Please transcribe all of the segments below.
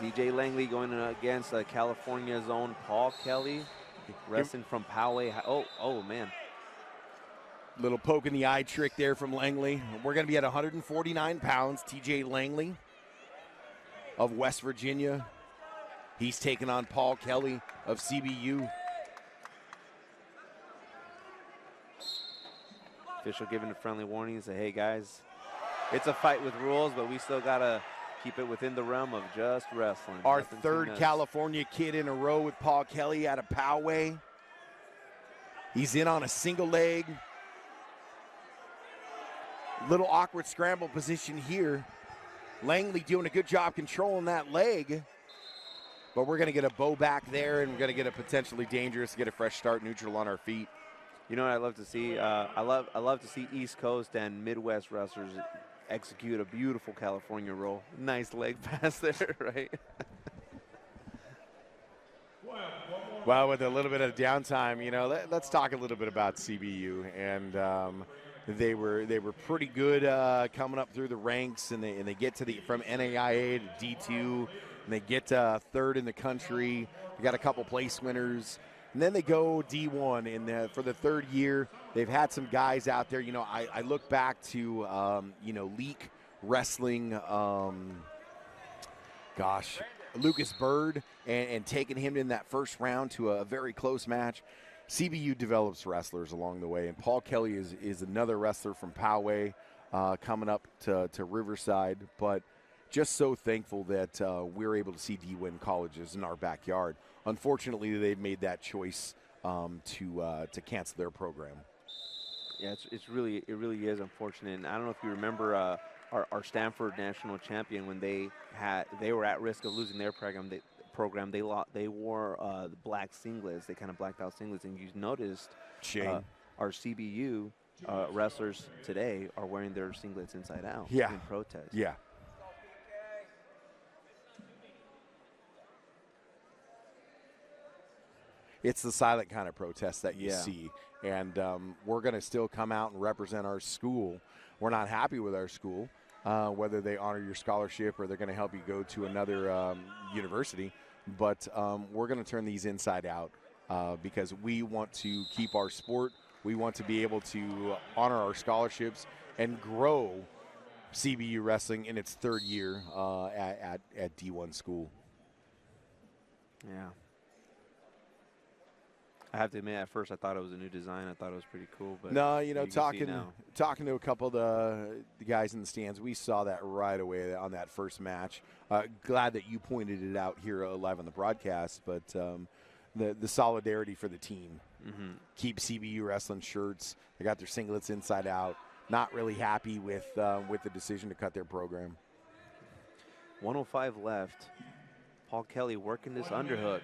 DJ Langley going against California's own Paul Kelly, wrestling from Poway. Oh, man. Little poke in the eye trick there from Langley. We're going to be at 149 pounds. TJ Langley of West Virginia. He's taking on Paul Kelly of CBU. Official giving a friendly warning. Say, hey, guys, it's a fight with rules, but we still got to keep it within the realm of just wrestling. Our Nothing third California kid in a row with Paul Kelly out of Poway. He's in on a single leg. Little awkward scramble position here. Langley doing a good job controlling that leg. But we're going to get a bow back there, and we're going to get a potentially dangerous, get a fresh start neutral on our feet. You know what I love to see? I love to see East Coast and Midwest wrestlers execute a beautiful California roll. Nice leg pass there, right? Well, with a little bit of downtime, you know, let's talk a little bit about CBU. And they were pretty good coming up through the ranks, and they get to from NAIA to D2, and they get third in the country. They got a couple place winners. And then they go D1, and for the third year, they've had some guys out there. You know, I look back to, Leak Wrestling, Lucas Bird, and taking him in that first round to a very close match. CBU develops wrestlers along the way, and Paul Kelly is another wrestler from Poway coming up to Riverside. But just so thankful that we're able to see D1 colleges in our backyard. Unfortunately, they've made that choice to cancel their program. Yeah, it really is unfortunate. And I don't know if you remember our Stanford national champion when they were at risk of losing their program. They wore the black singlets. They kind of blacked out singlets, and you noticed our CBU wrestlers today are wearing their singlets inside out in protest. Yeah. It's the silent kind of protest that you see. And we're going to still come out and represent our school. We're not happy with our school, whether they honor your scholarship or they're going to help you go to another university. But we're going to turn these inside out because we want to keep our sport. We want to be able to honor our scholarships and grow CBU wrestling in its third year at D1 school. Yeah. I have to admit, at first I thought it was a new design. I thought it was pretty cool. But no, talking to a couple of the guys in the stands, we saw that right away on that first match. Glad that you pointed it out here live on the broadcast, but the solidarity for the team. Mm-hmm. Keep CBU wrestling shirts. They got their singlets inside out. Not really happy with the decision to cut their program. 105 left. Paul Kelly working this underhook.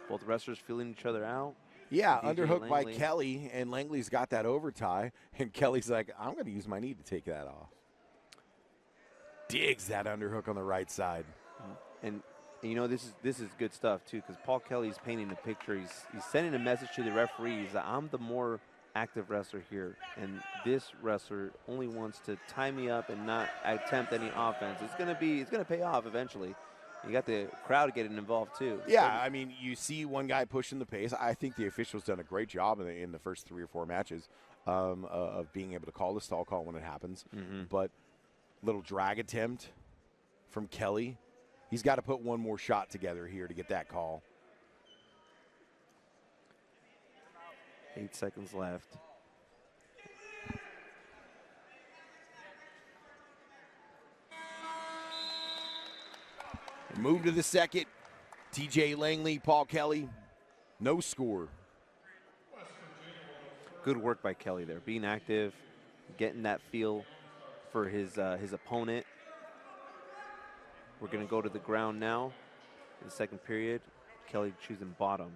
Both wrestlers feeling each other out. Yeah, underhook by Kelly, and Langley's got that overtie, and Kelly's like, I'm going to use my knee to take that off. Digs that underhook on the right side. And you know, this is good stuff, too, because Paul Kelly's painting the picture. He's sending a message to the referees that I'm the more active wrestler here, and this wrestler only wants to tie me up and not attempt any offense. It's going to pay off eventually. You got the crowd getting involved, too. Yeah, I mean, you see one guy pushing the pace. I think the official's done a great job in the first 3 or 4 matches of being able to call the stall call when it happens. Mm-hmm. But little drag attempt from Kelly. He's got to put one more shot together here to get that call. 8 seconds left. Move to the second. TJ Langley, Paul Kelly, no score. Good work by Kelly there, being active, getting that feel for his opponent. We're going to go to the ground now in the second period. Kelly choosing bottom.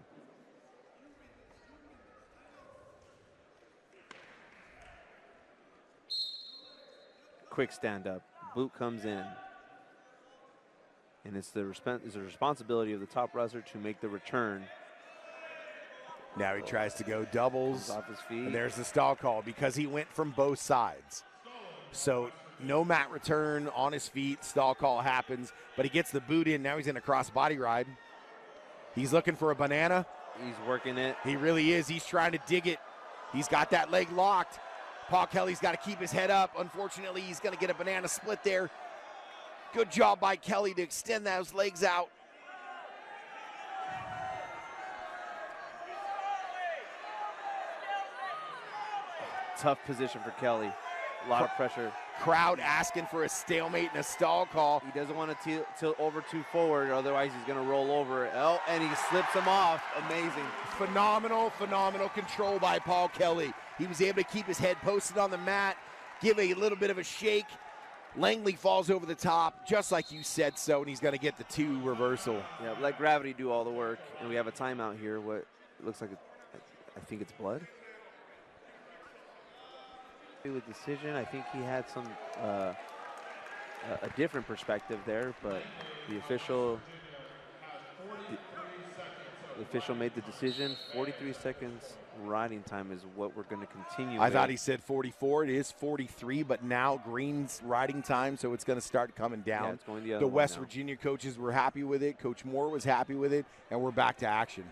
Quick stand up. Boot comes in. And it's the responsibility of the top wrestler to make the return. Now he tries to go doubles. Off his feet. And there's the stall call because he went from both sides. So no mat return on his feet. Stall call happens, but he gets the boot in. Now he's in a cross body ride. He's looking for a banana. He's working it. He really is. He's trying to dig it. He's got that leg locked. Paul Kelly's got to keep his head up. Unfortunately, he's going to get a banana split there. Good job by Kelly to extend those legs out. Tough position for Kelly. A lot of pressure. Crowd asking for a stalemate and a stall call. He doesn't want to tilt over too forward, otherwise he's going to roll over. Oh, and he slips him off. Amazing. Phenomenal control by Paul Kelly. He was able to keep his head posted on the mat, give a little bit of a shake. Langley falls over the top, just like you said so, and he's going to get the 2 reversal. Yeah, let gravity do all the work, and we have a timeout here. What looks like, I think it's blood. With decision, I think he had some a different perspective there, but the official made the decision. 43 seconds riding time is what we're going to continue. I thought he said 44. It is 43, but now Green's riding time, so it's going to start coming down. Yeah, it's going the other The way West now. Virginia coaches were happy with it. Coach Moore was happy with it, and we're back to action.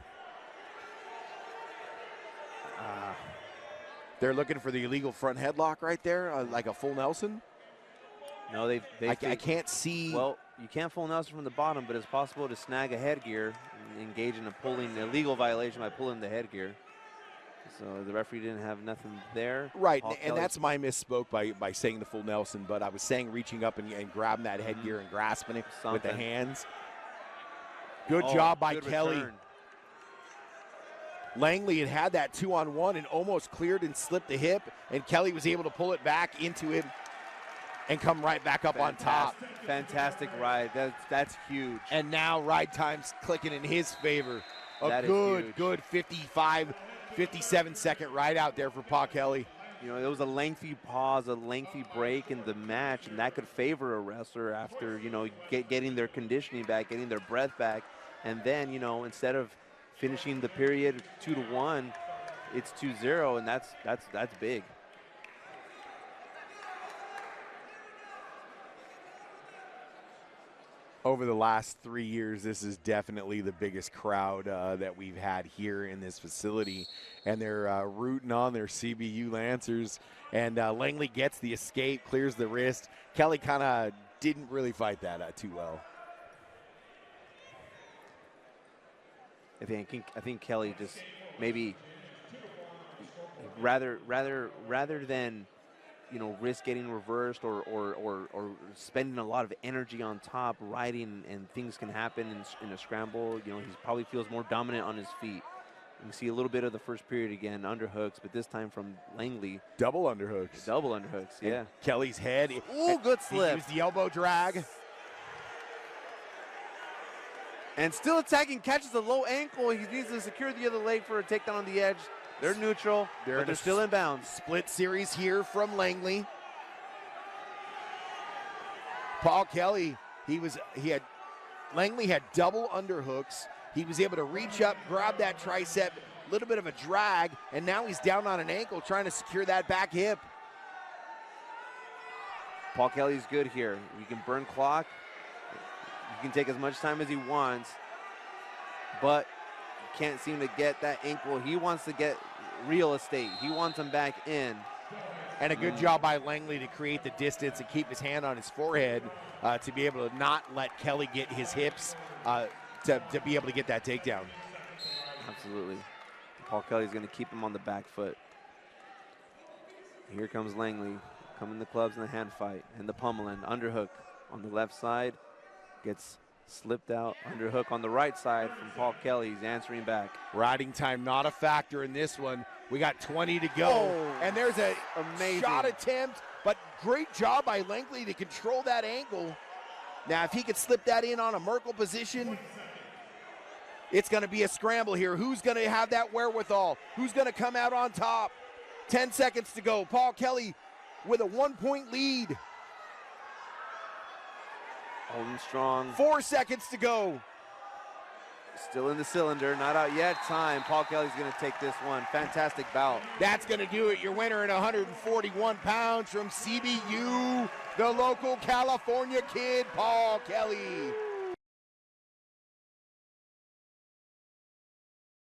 They're looking for the illegal front headlock right there, like a full Nelson. No, I can't see. Well, you can't full Nelson from the bottom, but it's possible to snag a headgear, engage in a illegal violation by pulling the headgear. So the referee didn't have nothing there. Right, and that's my misspoke by saying the full Nelson, but I was saying reaching up and grabbing that headgear and grasping it with the hands. Good job by Kelly. Return. Langley had that 2-on-1 and almost cleared and slipped the hip, and Kelly was able to pull it back into him and come right back up on top. Fantastic ride. That's huge. And now ride time's clicking in his favor. A good 55, 57-second ride out there for Paul Kelly. You know, it was a lengthy pause, a lengthy break in the match, and that could favor a wrestler after, you know, getting their conditioning back, getting their breath back. And then, you know, instead of finishing the period 2-1, it's 2-0, and that's big. Over the last 3 years, this is definitely the biggest crowd that we've had here in this facility, and they're rooting on their CBU Lancers. And Langley gets the escape, clears the wrist. Kelly kind of didn't really fight that too well. I think Kelly just maybe rather than, you know, risk getting reversed or spending a lot of energy on top riding, and things can happen in a scramble. You know, he probably feels more dominant on his feet. You can see a little bit of the first period again, underhooks, but this time from Langley. Double underhooks. Double underhooks, yeah. And Kelly's head. Ooh, good slip. He used the elbow drag. And still attacking, catches the low ankle. He needs to secure the other leg for a takedown on the edge. They're neutral, but they're still in bounds. Split series here from Langley. Paul Kelly, Langley had double underhooks. He was able to reach up, grab that tricep, a little bit of a drag, and now he's down on an ankle trying to secure that back hip. Paul Kelly's good here. You can burn clock. He can take as much time as he wants, but can't seem to get that ankle. He wants to get real estate. He wants him back in. And a good job by Langley to create the distance and keep his hand on his forehead to be able to not let Kelly get his hips to be able to get that takedown. Absolutely. Paul Kelly's going to keep him on the back foot. Here comes Langley, coming the clubs in the hand fight and the pummeling. Underhook on the left side. Gets slipped out. Underhook on the right side from Paul Kelly. He's answering back. Riding time not a factor in this one. We got 20 to go. Oh, and there's a amazing shot attempt, but great job by Langley to control that ankle. Now, if he could slip that in on a Merkel position, it's going to be a scramble here. Who's going to have that wherewithal? Who's going to come out on top? 10 seconds to go. Paul Kelly with a 1-point lead. Holding strong. 4 seconds to go. Still in the cylinder, not out yet. Time. Paul Kelly's going to take this one. Fantastic bout. That's going to do it. Your winner at 141 pounds from CBU, the local California kid, Paul Kelly.